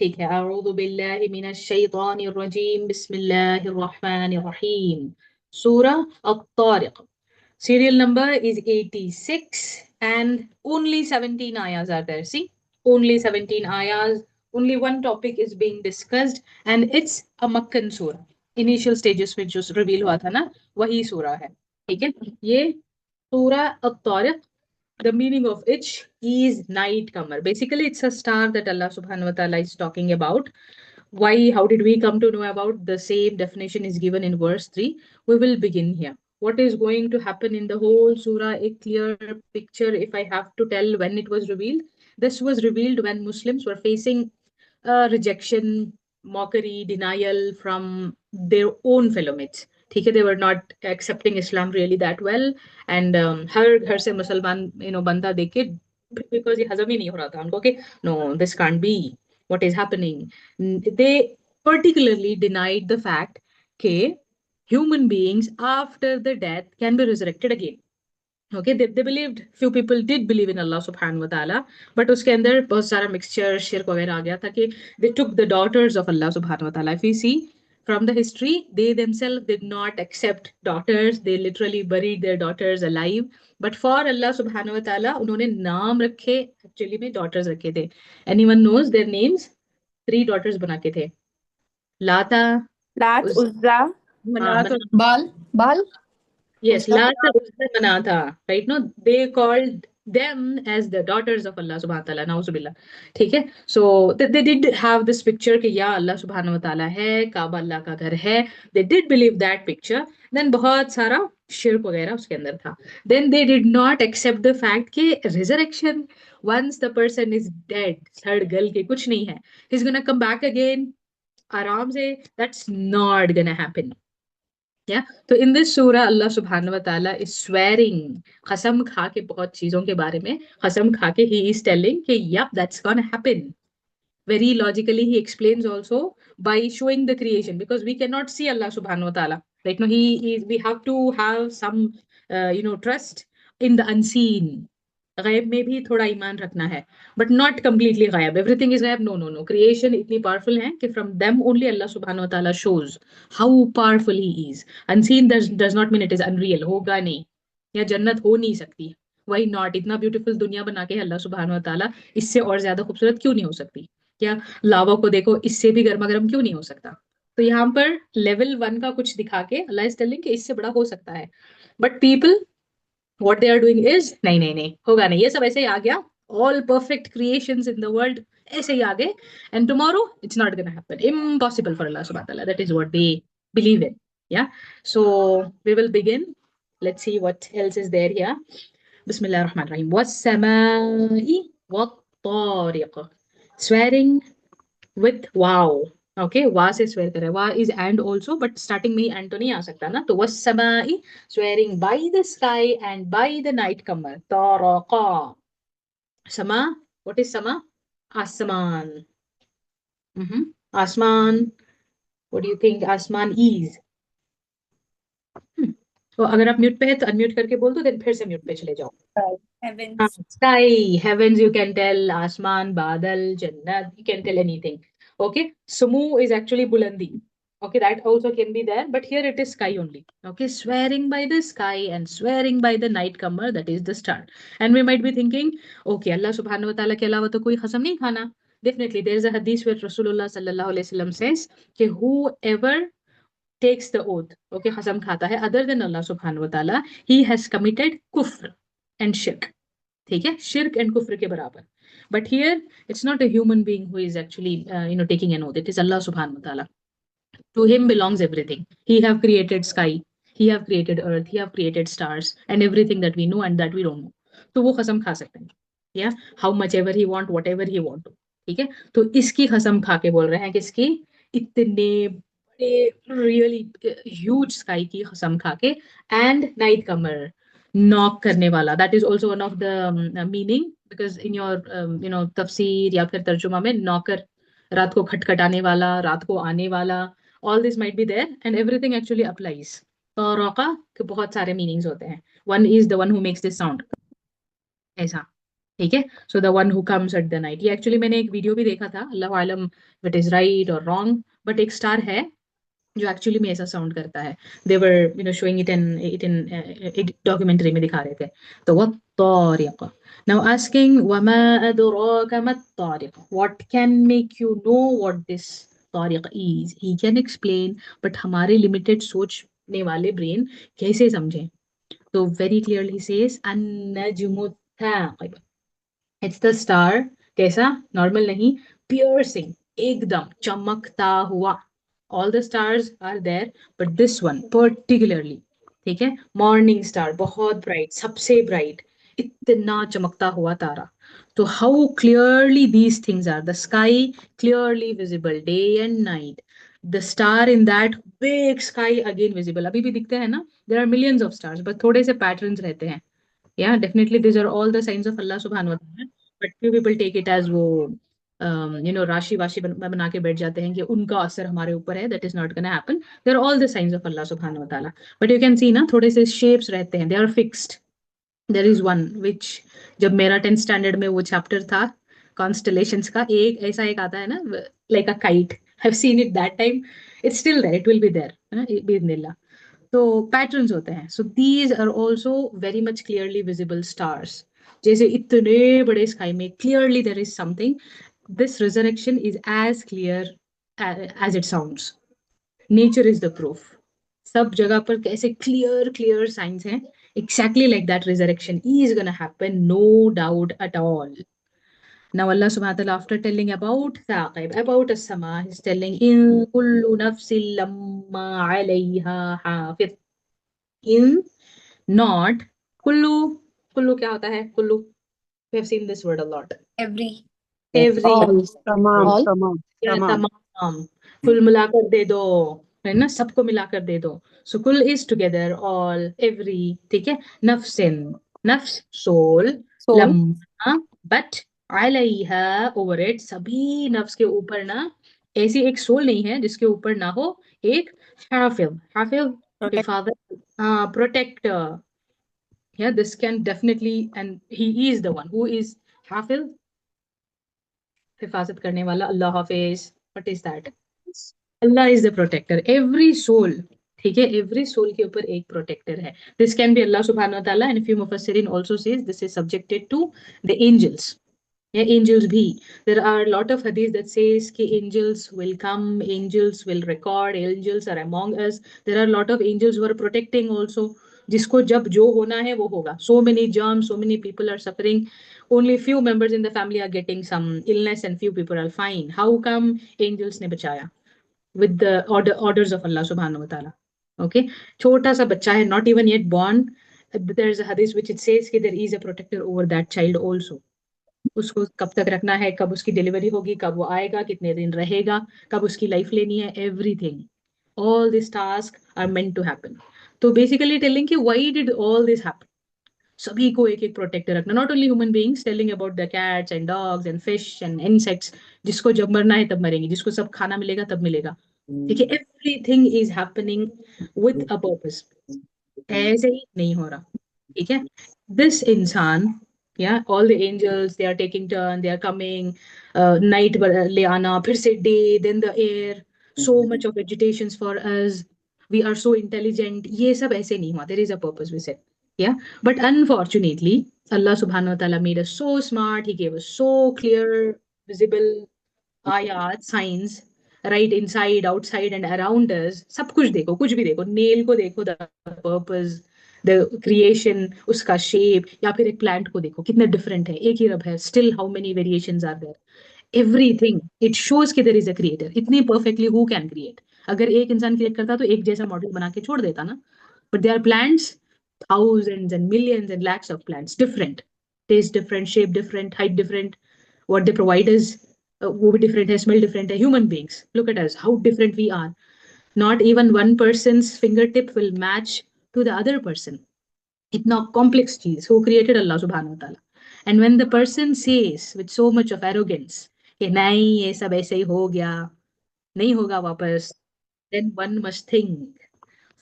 ठीक है। अऊज़ु बिल्लाहि मिनश शैतानिर रजीम, बिस्मिल्लाहिर रहमानिर रहीम। सूरह अत-तारिक। Serial number is 86 and only 17 ayahs are there. See, only 17 ayahs, only one topic is being discussed and it's a Makkan surah. Initial stages में जो reveal हुआ था ना, वही सूरा है। ठीक है, ये सूरा अत-तारिक, the meaning of which is night comer. Basically, it's a star that Allah subhanahu wa ta'ala is talking about. Why, how did we come to know about? The same definition is given in verse 3. We will begin here. What is going to happen in the whole surah? A clear picture, if I have to tell when it was revealed. This was revealed when Muslims were facing rejection, mockery, denial from their own fellow mates. ठीक है, they were not accepting Islam really that well, and हर घर से मुसलमान बंदा देख के, because ये हजम ही नहीं हो रहा था उनको कि no, this can't be, what is happening. They particularly denied the fact that human beings after the death can be resurrected again. Okay, they believed, few people did believe in Allah subhanahu wa ta'ala, but उसके अंदर बहुत सारा mixture शिरक वगैरह आ गया था कि they took the daughters of Allah subhanahu wa ta'ala. If we see from the history, they themselves did not accept daughters. They literally buried their daughters alive. But for Allah subhanahu wa ta'ala, उन्होंने नाम रखे, actually में daughters रखे थे. Anyone knows their names? 3 daughters बना के थे. लाता, लात, उस, उज्जा, हाँ, मनात और बाल। बाल। yes, Uzza. Lat Uzza Manatha, right? No, they called them as the daughters of Allah subhanahu wa ta'ala. Nauzubillah. ठीक है? So they did have this picture कि या Allah subhanahu wa ta'ala है, काबा अल्लाह का घर है. They did believe that picture. Then बहुत सारा शिर्क वगैरह उसके अंदर था. Then they did not accept the fact कि resurrection, once the person is dead, सड़ गल के कुछ नहीं है, he's gonna come back again आराम से. That's not gonna happen. या तो इन दिस सूरा अल्लाह सुब्हानहू व तआला इज स्वेरिंग, कसम खा के बहुत चीजों के बारे में कसम खा के ही इज टेलिंग कि yup that's gonna happen. Very logically he explains also by showing the creation, because we cannot see Allah subhanahu wa ta'ala right now. We have to have some trust in the unseen. गायब में भी थोड़ा ईमान रखना है, but not completely गायब, everything is गायब. No no no, creation इतनी powerful है कि फ्रॉम देम ओनली अल्लाह सुब्हानहू व तआला shows how powerful he is. Unseen does not mean it is unreal, होगा नहीं, या जन्नत हो नहीं सकती. वही नॉट, इतना ब्यूटीफुल दुनिया बना के अल्लाह सुब्हानहू व तआला, इससे और ज्यादा खूबसूरत क्यों नहीं हो सकती? क्या लावा को देखो, इससे भी गर्मा गर्म क्यों नहीं हो सकता? तो यहाँ पर लेवल 1 का कुछ दिखा के अल्लाह इज टेलिंग कि इससे बड़ा हो सकता है. But people, what they are doing is, नहीं नहीं नहीं होगा नहीं, ये सब ऐसे ही आ गया, all perfect creations in the world ऐसे ही आ गए, and tomorrow it's not gonna happen, impossible for Allah subhanahu wa ta'ala. That is what they believe in. Yeah, so we will begin. Let's see what else is there here. Bismillah ar-Rahman ar-Rahim. Was-samai wat-tariq. Swearing with wow. Okay, wa से swear करे, wa is and also, but starting में ही and तो नहीं आ सकता ना, तो was samai, swearing by the sky and by the night comer. Taraqa. Sama, what is sama? Asman. Asman. What do you think asman is? तो अगर आप mute पे है तो अनम्यूट करके बोल दो, देन फिर से म्यूट पे चले जाओ. हाँ, heaven's. sky, heavens, you can tell, आसमान, बादल, जन्नत, you can tell anything. Okay, sumu is actually bulandi. Okay, that also can be there, but here it is sky only. Okay, swearing by the sky and swearing by the night comer, that is the star. And we might be thinking, okay, Allah subhanahu wa ta'ala के अलावा तो कोई कसम नहीं खाना. Definitely, there is a hadith where Rasulullah sallallahu alaihi wasallam says कि whoever takes the oath, okay, कसम खाता है, other than Allah subhanahu wa ta'ala, he has committed kufr and shirk. ठीक है, शिर्क एंड कुफ्र के बराबर. But here it's not a human being who is actually taking an oath, it is अल्लाह सुब्हानहू व तआला. To him belongs everything. He have created sky, he have created earth, he have created stars and everything that we know and that we don't know. तो वो कसम खा सकते हैं, या how much ever he want, whatever he want. ठीक है, तो इसकी कसम खा के बोल रहे हैं, किसकी? इतने बड़े रियली ह्यूज स्काई की कसम खा के. एंड नाइट कमर, नॉक करने वाला, that is also one of the meaning, because in your तफसीर या फिर तर्जुमा में नौकर, रात को खटखटाने वाला, रात को आने वाला, all this might be there and everything actually applies. तो रौका के बहुत सारे मीनिंग्स होते हैं. One is the one who makes this sound, ऐसा. ठीक है. So the one who comes at the night, ये एक्चुअली मैंने एक वीडियो भी देखा था, अल्लाह आलम इट इज राइट और रॉन्ग, बट एक स्टार है जो एक्चुअली में ऐसा साउंड करता है. दे वर शोइंग इट इन एक डॉक्यूमेंट्री में दिखा रहे थे. तो वो तारिक. नाउ आस्किंग वमा अदराक मा तारिक, what can make you know what this तारिक is, he can explain, but हमारे लिमिटेड सोचने वाले ब्रेन कैसे समझें. तो वेरी क्लियरली सेज अन्नजुमु थाक़िब, इट्स द स्टार. कैसा? नॉर्मल नहीं, पियर्सिंग, एकदम चमकता हुआ. All the stars are there but this one particularly, ठीक है, मॉर्निंग स्टार, बहुत ब्राइट, सबसे ब्राइट, इतना चमकता हुआ तारा. तो how clearly these things are, the sky clearly visible day and night, the star in that big sky again visible, अभी भी दिखते हैं ना. There are millions of stars but थोड़े से पैटर्न्स रहते हैं. Yeah, definitely these are all the signs of Allah subhanahu wa ta'ala. But few people take it as वो राशि वाशी बना के बैठ जाते हैं कि उनका असर हमारे ऊपर है. That is not gonna happen. They are all the signs of Allah subhanahu wa ta'ala. But you can see ना, थोड़े से shapes रहते हैं. They are fixed. There is one which, जब मेरा 10th standard में वो chapter था constellations का, एक ऐसा एक आता है ना, like a kite. I've seen it that time. It's still there. It will be there. बिस्मिल्लाह. तो पैटर्न्स होते हैं. So these are also very much clearly visible stars. जैसे इतने बड़े स्काई में clearly there is something. This resurrection is as clear as it sounds. Nature is the proof. सब जगह पर कैसे क्लियर क्लियर साइंस हैं. exactly like that resurrection is gonna happen, no doubt at all. Now Allah subhanahu wa ta'ala, after telling about Thaqib, about as-sama, he's telling in kullu nafsin lamma alayha hafiz. In, not, kullu. Kullu क्या होता है? Kullu, we have seen this word a lot. Every. Every, All. तमाम All. तमाम या तमाम तमाम, कुल मिलाकर दे दो, है ना, सबको मिलाकर दे दो. सो कुल इज टुगेदर, ऑल, एवरी, ठीक है. नफ्सिन, नफ्स, सोल, Soul. लम्मा, बट, अलैहा, ओवर इट, सभी नफ्स के ऊपर ना ऐसी एक सोल नहीं है जिसके ऊपर ना हो एक हाफिज. हाफिज, Protect. हिफाजत, protector. Yeah, this can definitely, and he is the one who is हाफिज, हिफाजत करने वाला. अल्लाह हाफिज, what is that? Allah is the protector. Every soul, ठीक है, every soul के ऊपर एक protector है. This can be Allah subhanahu wa ta'ala, and a few mufassirin also says this is subjected to the angels. Yeah, angels भी. There are a lot of hadith that says कि angels will come, angels will record, angels are among us. There are a lot of angels who are protecting also. जिसको जब जो होना है वो होगा. So many germs, so many people are suffering. Only few members in the family are getting some illness and few people are fine. How come angels ने बचाया? With the orders of Allah subhanahu wa ta'ala. Okay, छोटा सा बच्चा है, not even yet born. There is a hadith which it says कि there is a protector over that child also. उसको कब तक रखना है, कब उसकी डिलीवरी होगी, कब वो आएगा, कितने दिन रहेगा, कब उसकी लाइफ लेनी है, everything. All this task are meant to happen. तो बेसिकली टेलिंग कि why did all this happen. सभी को एक एक प्रोटेक्टर रखना, not only human beings, telling about the cats and dogs and fish and insects. जिसको जब मरना है तब मरेंगे, जिसको सब खाना मिलेगा तब मिलेगा. ठीक है, everything is happening with a purpose. ऐसे ही नहीं हो रहा. ठीक है. दिस इंसान, yeah, all the angels, they are taking turn, they are coming, night le aana, फिर से day, then the air, so much of agitations for us, we are so intelligent. ये सब ऐसे नहीं हुआ. There is a purpose, we said. Yeah, but unfortunately Allah subhanahu wa ta'ala made us so smart. He gave us so clear, visible ayat, signs, right inside, outside and around us. सब कुछ देखो, कुछ भी देखो, nail को देखो, the purpose, the creation, उसका shape, या फिर एक plant को देखो, कितने different है, एक ही रब है, still how many variations are there. Everything, it shows कि there is a creator. इतनी perfectly who can create. अगर एक इंसान create करता तो एक जैसा मॉडल बना के छोड़ देता ना. But there are plants, thousands and millions and lakhs of plants, different, taste different, shape different, height different, what they provide is वो भी different है, smell different है. Human beings, look at us, how different we are. Not even one person's fingertip will match to the other person. इतना complex चीज who created Allah subhanahu wa ta'ala. And when the person says with so much of arrogance कि नहीं ये सब ऐसे ही हो गया, नहीं होगा वापस, then one must think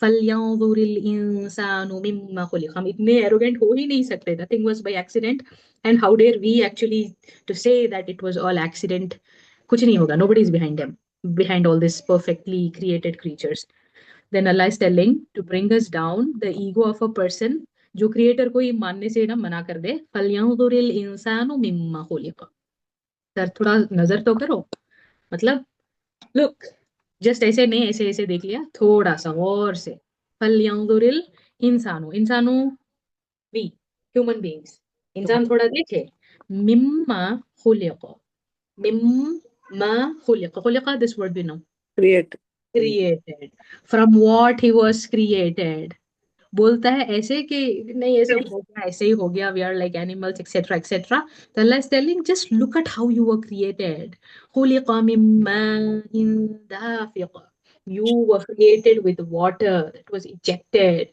फलयंजुरिल इंसानु मिम्मा खुलिक, हम इतने एरोगेंट हो ही नहीं सकते, nothing was by accident, and how dare we actually to say that it was all accident. कुछ नहीं होगा, nobody is behind them, behind all this perfectly created creatures. Then Allah is telling to bring us down the ego of a person जो creator को ही मानने से ना मना कर दे. फलयंजुरिल इंसानु मिम्मा खुलिक, सर थोड़ा नजर तो करो, मतलब लुक, जस्ट ऐसे नहीं, ऐसे ऐसे देख लिया, थोड़ा सा गौर से. फलयंजुरिल इंसानु, इंसानु वी, ह्यूमन बीइंग्स, इंसान थोड़ा देखे. मिम्मा खुलिक, मिम्मा खुलिक, खुलिक this word we know, Create. created, from what he was created. बोलता है ऐसे कि नहीं ऐसे हो गया, ऐसे ही हो गया, we are like animals etcetera etcetera. तो अल्लाह is telling just look at how you were created. खुलिक़ मिन माइन दाफ़िक़, you were created with water that was ejected,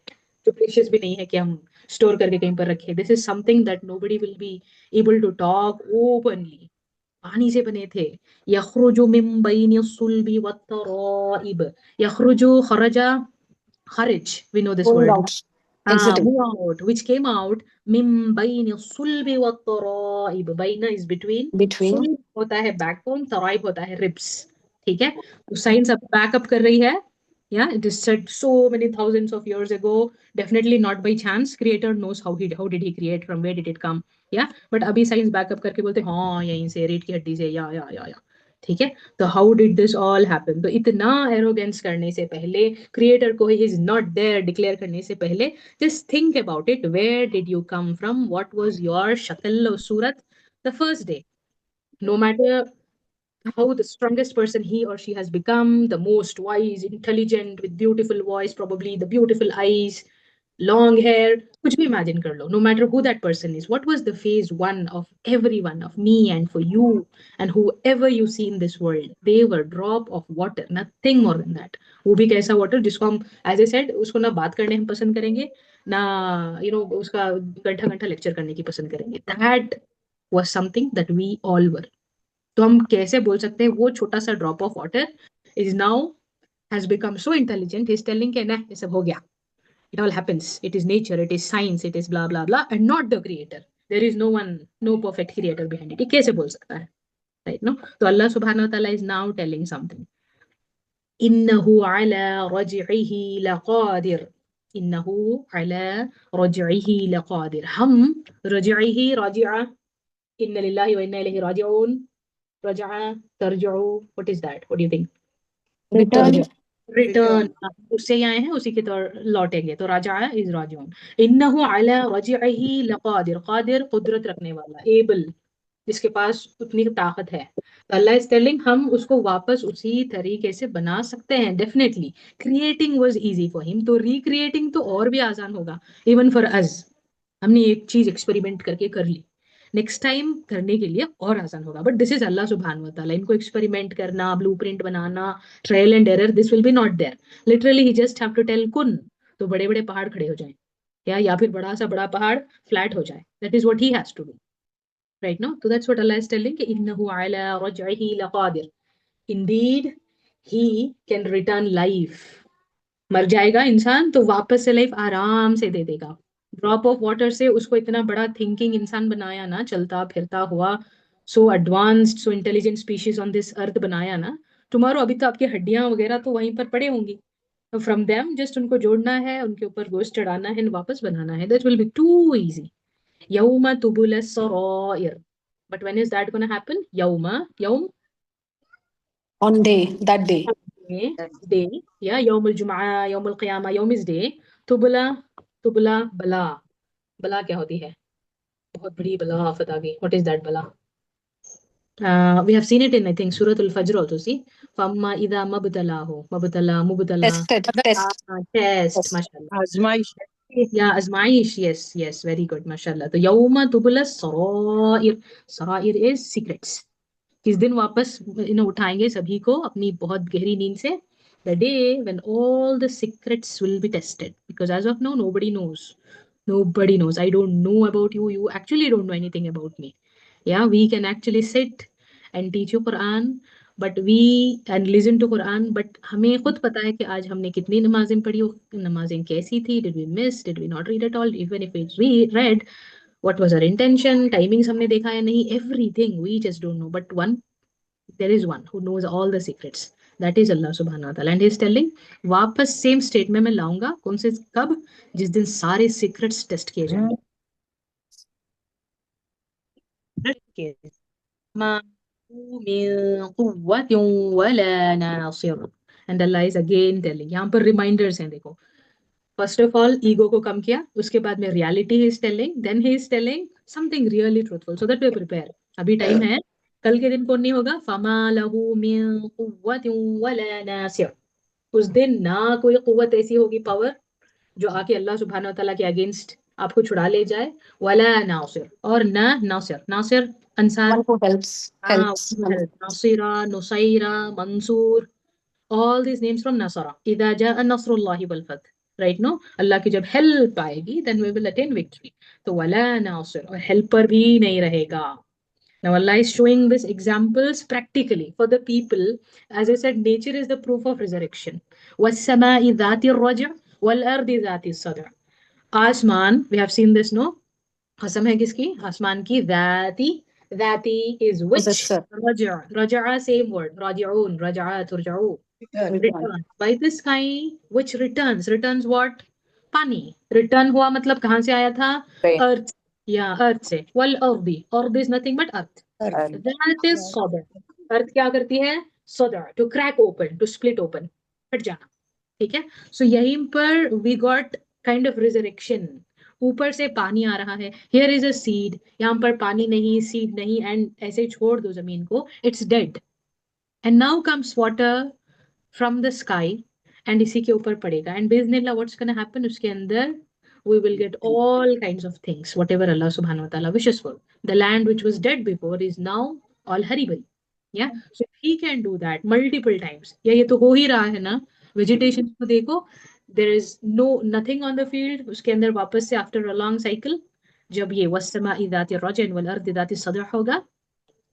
जो प्रेशियस भी नहीं है कि हम स्टोर करके कहीं पर रखें. This is something that nobody will be able to talk openly. पानी से बने थे. यखरुजु मिन बैनि सुल्बि वत्तराइब, यखरुजु खरजा, kharij, we know this Going word. out. Exiting. Move out, which came out min bayni sulbi wa taraib. Bayna is between. Between. sulb होता है backbone, taraib होता है ribs. ठीक है, तो साइंस अब बैकअप कर रही है. Yeah, it is said so many thousands of years ago, definitely not by chance. Creator knows how did he create, from where did it come. Yeah, but अभी साइंस बैकअप करके बोलते हैं हाँ यहीं से, रीढ़ की हड्डी से, या. ठीक है, तो how did this all happen. तो इतना एरोगेंस करने से पहले, क्रिएटर को ही इज नॉट देयर डिक्लेयर करने से पहले, just think about it. Where did you come from, what was your शक्ल और सूरत the first day. No matter how the strongest person he or she has become, the most wise, intelligent, with beautiful voice, probably the beautiful eyes, long hair, कुछ भी imagine कर लो. No matter who that person is, what was the phase one of everyone, of me and for you and whoever you see in this world, they were drop of water, nothing more than that. वो भी कैसा water जिसको हम, as I said, उसको ना बात करने हम पसंद करेंगे ना, उसका घंटा घंटा लेक्चर करने की पसंद करेंगे. That was something that we all were. तो हम कैसे बोल सकते हैं वो छोटा सा drop of water is now has become so intelligent, is telling के ना ये सब हो गया, it all happens, it is nature, it is science, it is blah blah blah, and not the creator. There is no one, no perfect creator behind it. ये कैसे बोल सकता है, right? No, तो अल्लाह सुब्हानहू व तआला is now telling something. इन्नहु अला रजइही लक़ादिर, इन्नहु अला रजइही लक़ादिर. हम रजइही, राजिआ, इन्ना लिल्लाहि व इन्ना इलैहि राजिऊन, रजा, तरजू, what is that, what do you think? Return. Return, उससे ही आए हैं, उसी के तौर लौटेंगे, तो राजा इज राजिऊन. इन्नहु अला रजिइही लक़ादिर, कादिर कुदरत रखने वाला, एबल, जिसके पास उतनी ताकत है. तो अल्लाह इज टेलिंग हम उसको वापस उसी तरीके से बना सकते हैं. Definitely creating was easy for him, तो रिक्रिएटिंग तो और भी आसान होगा. इवन फॉर अस, हमने एक चीज एक्सपेरिमेंट करके कर ली, नेक्स्ट टाइम करने के लिए और आसान होगा. बट दिस इज अल्लाह सुब्हान व तआला. इनको एक्सपेरिमेंट करना, ब्लूप्रिंट बनाना, trial and error, this will be not there. Literally he just have to tell कुन, तो बड़े बड़े पहाड़ खड़े हो जाएं, या फिर बड़ा सा बड़ा पहाड़ फ्लैट हो जाए. That is what he has to do, right? No, तो दैट्स व्हाट अल्लाह इज टेलिंग कि इन्नहु अला रजइही लक़ादिर, indeed he can return life. मर जाएगा इंसान तो वापस से लाइफ आराम से दे देगा. ड्रॉप ऑफ वाटर से उसको इतना बड़ा थिंकिंग इंसान बनाया ना, चलता फिरता हुआ, सो advanced, so intelligent species on this earth बनाया ना. टुमारो अभी तो आपकी हड्डियां वगैरह तो वहीं पर पड़े होंगी, फ्रॉम देम जस्ट उनको जोड़ना है, उनके ऊपर गोश्त चढ़ाना है, वापस बनाना है. That will be too easy. यौमा तुबुल सराइर, but when is that gonna happen? यौम On day. That day. Day, या यौमुल जुमा, यौमुल क़ियामा, यौम इज डे. तुबला, तुबला बला, बला क्या होती है? बहुत बड़ी बला आफत आ गई. व्हाट इज दैट बला? We have seen it in, I think, Surah Al-Fajr also. See, فَأَمَّا إِذَا مَبْتَلَاهُ, مبتلا مبتلا, Tested. Test. test, mashallah. आजमाइश. Yeah, azmaish, yes, very good, mashallah. तो यौमा तुबला सराइर, सराइर is secrets. किस दिन वापस उठाएंगे सभी को अपनी बहुत गहरी नींद से? The day when all the secrets will be tested, because as of now nobody knows. Nobody knows. I don't know about you. You actually don't know anything about me. Yeah, we can actually sit and teach you Quran but we and listen to Quran, but हमें खुद पता है कि आज हमने कितनी नमाजें पढ़ी, वो नमाजें कैसी थी, did we miss, did we not read at all, even if we read, what was our intention, timings हमने देखा या नहीं, everything we just don't know, but one, there is one who knows all the secrets, that is Allah subhanahu wa ta'ala, and he is telling, वापस same state में मैं लाऊंगा, कौन से, कब, जिस दिन सारे सीक्रेट्स टेस्ट किए जाएंगे, ما من قوة ولا ناصر, and Allah is again telling, यहाँ पर रिमाइंडर्स हैं देखो, फर्स्ट ऑफ ऑल ईगो को कम किया, उसके बाद में reality he is telling, then he is telling something really truthful, so that we prepare, अभी टाइम है, कल के दिन कौन नहीं होगा, फमा लहू मिन कुव्वतिन वला नासिर, उस दिन ना कोई कुव्वत ऐसी होगी, पावर, जो आके अल्लाह सुब्हानहू व तआला के अगेंस्ट आपको छुड़ा ले जाए, वला नासिर, और ना Nasir, Nasir Ansar, One who helps, हाँ, helps. one- Nasira, नुसैरा, Mansoor, all these names from Nasara. إذا جاء نصر الله والفتح. Right, no? अल्लाह की जब help आएगी, then we will attain victory. तो वला नासिर, और helper भी नहीं रहेगा. Now Allah is showing this examples practically for the people. As I said, nature is the proof of resurrection. وَالسَّمَاءِ ذَاتِ الرَّجْعِ وَالْأَرْضِ ذَاتِ الصَّدْعِ. आसमान, we have seen this, no? कसम है किसकी, आसमान की, ذاتي, ذاتي is which, Possessor. Raza, Raza same word, राजिऊन, Raza, तुरजाऊ, Return. return by the sky, which returns, returns what, पानी, return हुआ मतलब कहाँ से आया था, Rain. अर्थ, या अर्थ से, वल अर्दी, अर्द is nothing but earth, Earth. That is सदर, अर्थ क्या करती है, सदर, to crack open, to split open, फट जाना, ठीक है, सो यहीं पर we got kind of resurrection, ऊपर से पानी आ रहा है, हियर इज अ सीड, यहाँ पर पानी नहीं, सीड नहीं, एंड ऐसे छोड़ दो जमीन को, it's dead, and now comes water from the sky, and इसी के ऊपर पड़ेगा, and Bismillah what's gonna happen, उसके अंदर we will get all kinds of things, whatever Allah subhanahu wa ta'ala wishes for. The land which was dead before is now all horrible. Yeah, so he can do that multiple times. या ये तो हो ही रहा है ना, vegetation को देखो, there is no nothing on the field, उसके अंदर वापस से after a long cycle, जब ये वस्समा'i ذات الرجع والأرض ذات الصدع होगा,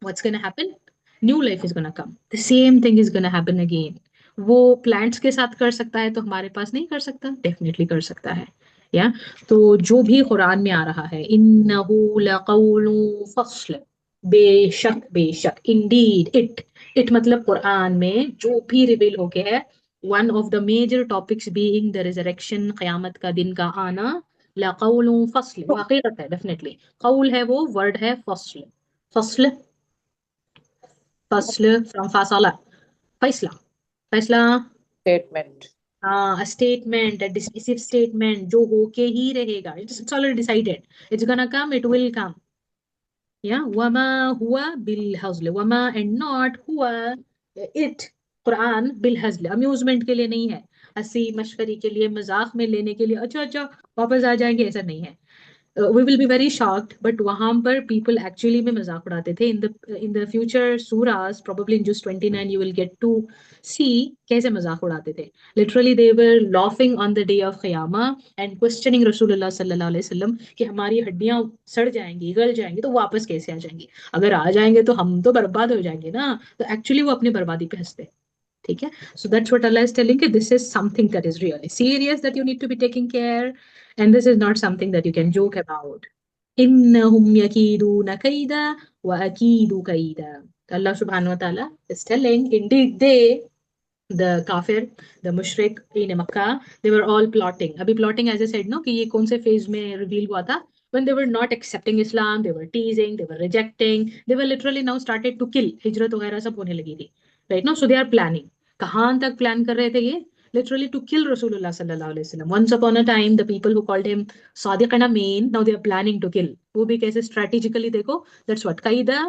what's going to happen, new life is going to come, the same thing is going to happen again. वो प्लांट्स के साथ कर सकता है तो हमारे पास नहीं कर सकता, डेफिनेटली कर सकता है, या, तो जो भी कुरान में आ रहा है, इन्नहु लक़ौलु फ़स्ल, बेशक बेशक, इंडीड, इट मतलब कुरान में जो भी रिवील हो गया है, one of the major topics being the resurrection, क़यामत का दिन का आना, लक़ौलु फ़स्ल, वो हकीकत है, डेफिनेटली, कौल है, वो वर्ड है, फस्ल, फस्ल, फस्ल फ्रॉम फासला, फैसला, फैसला, Statement. a statement, a decisive statement, जो होके ही रहेगा, it's already decided, it's gonna come, it will come. Yeah, वमा हुआ bill hazel, Verma and not हुआ, it, Quran bill hazel, amusement के लिए नहीं है, हंसी मश्करी के लिए, मजाक में लेने के लिए, अच्छा अच्छा वापस आ जाएंगे, ऐसा नहीं है. We will be very shocked, but वहां पर people actually में मजाक उड़ाते थे. In the future surahs, probably in Juz 29, you will get to see कैसे मजाक उड़ाते थे. Literally, they were laughing on the day of Qiyamah and questioning Rasulullah sallallahu alaihi wasallam कि हमारी हड्डियां सड़ जाएंगी, गल जाएंगी, तो वापस कैसे आ जाएंगी? अगर आ जाएंगे तो हम तो बर्बाद हो जाएंगे ना. तो actually वो अपनी बर्बादी पे हंसते. ठीक है, so that's what Allah is telling you, this is something that is really serious, that you need to be taking care, and this is not something that you can joke about. إنهم يكيدون كيدا وأكيد كيدا. Allah subhanahu wa ta'ala is telling, indeed they, the kafir, the mushrik in Makkah, they were all plotting. अभी plotting, as I said, no, कि ये कौन से phase में reveal हुआ था, when they were not accepting Islam, they were teasing, they were rejecting, they were literally now started to kill, हिजरत वगैरह सब होने लगी थी, right? No, so they are planning. कहाँ तक plan कर रहे थे ये? Literally to kill Rasulullah sallallahu alaihi wasallam. Once upon a time, the people who called him Sadiq and Amin, now they are planning to kill. वो भी कैसे strategically देखो, that's what कायदा,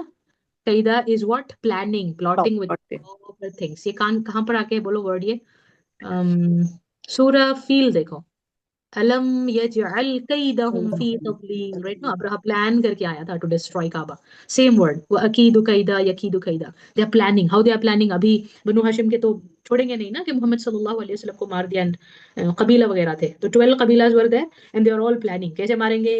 कायदा is what, planning, plotting with Plotting. all the things. ये कहाँ पर आके बोलो word ये, सूरह फील देखो, अलम यजअल कैदहुम फी तदलील, राइट ना, अब्राहा प्लान करके आया था to destroy Kaaba, same word, व अकीदु कैदा यकीदु कैदा, they are planning, how they are planning, अभी बनु हाशिम के तो छोड़ेंगे नहीं ना कि मोहम्मद सल्लल्लाहु अलैहि वसल्लम को मार दिया, कबीला वगैरह थे, तो 12 कबीलाज were there, and they are all planning कैसे मारेंगे.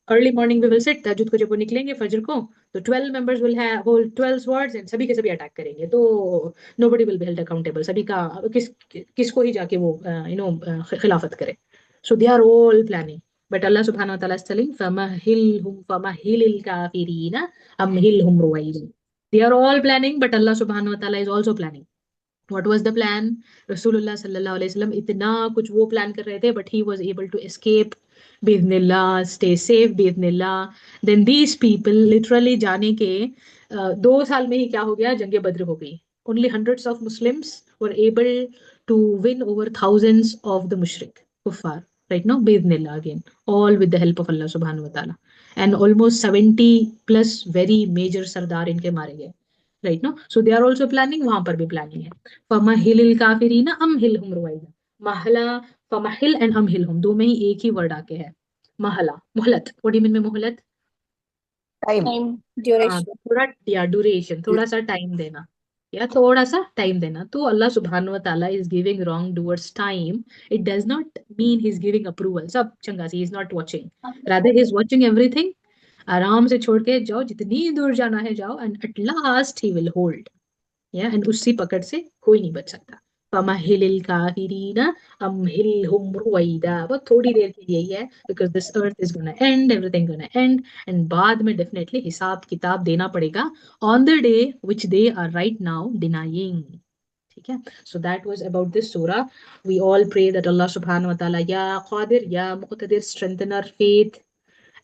Early morning we will sit, तहज्जुद को जब वो निकलेंगे फजर को, तो 12 members will have hold 12 swords and सभी के सभी अटैक करेंगे, तो nobody will be held accountable, सभी का किसको ही जाके वो खिलाफत करे. So they are all planning, but Allah subhanahu wa ta'ala is telling famahilil kafirina amhilhum ruwaida. They are all planning, but Allah subhanahu wa ta'ala is also planning. What was the plan? Rasulullah sallallahu alaihi wasallam इतना कुछ वो plan कर रहे थे, but he was able to escape बिइज़्निल्लाह, stay safe बिइज़्निल्लाह. Then these people literally जाने के 2 साल में ही क्या हो गया, जंग बद्र हो गई. Only hundreds of Muslims were able to win over thousands of the mushrik kuffar, right now बिइज़्निल्लाह again, all with the help of Allah subhanahu wa ta'ala. And almost 70 plus very major सरदार इनके मारे गए, right now. So they are also planning, वहां पर भी planning है. फमहिलिल काफिरीना अमहिलहुम रुवैदा. महला, फमहिल and अमहिलहुम दो में ही एक ही वर्ड आके है. महला, मोहलत. व्हाट डू यू मीन में मोहलत? Time. Time, हाँ, duration. तो थोड़ा या ड्यूरेशन, थोड़ा सा टाइम देना, या थोड़ा सा टाइम देना. तो अल्लाह सुब्हानहू व तआला is giving wrongdoers time. It does not mean he is giving approval. सब चंगा सी, is not watching, rather he is watching everything. आराम से छोड़ के जाओ, जितनी दूर जाना है जाओ, and at last he will hold. या एंड उसी पकड़ से कोई नहीं बच सकता. फमहिलिल काफिरीना अमहिलहुम रुवैदा. बहुत थोड़ी देर के लिए ही है, because this earth is gonna end, everything gonna end, and बाद में डेफिनेटली हिसाब किताब देना पड़ेगा on the day which they are right now denying. ठीक है. So that was about this सूरा. वी ऑल प्रे दैट अल्लाह सुब्हानहू व तआला या कादिर या मुक़तदिर strengthen our faith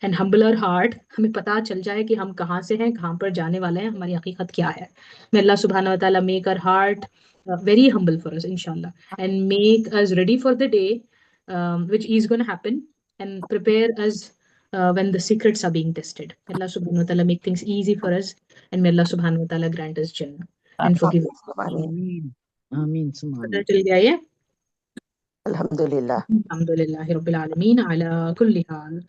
and humble our heart. हमें पता चल जाए कि हम कहाँ से हैं, कहाँ पर जाने वाले हैं, हमारी हकीकत क्या है. May Allah subhanahu wa ta'ala make our heart very humble for us, inshallah, and make us ready for the day which is going to happen, and prepare us when the secrets are being tested. May Allah subhanahu wa ta'ala make things easy for us, and may Allah subhanahu wa ta'ala grant us Jannah and forgive us. Ameen. Ameen. Summa पता ameen. चल गया ये. Alhamdulillah. Alhamdulillahi Rabbil Alameen ala kulli hal.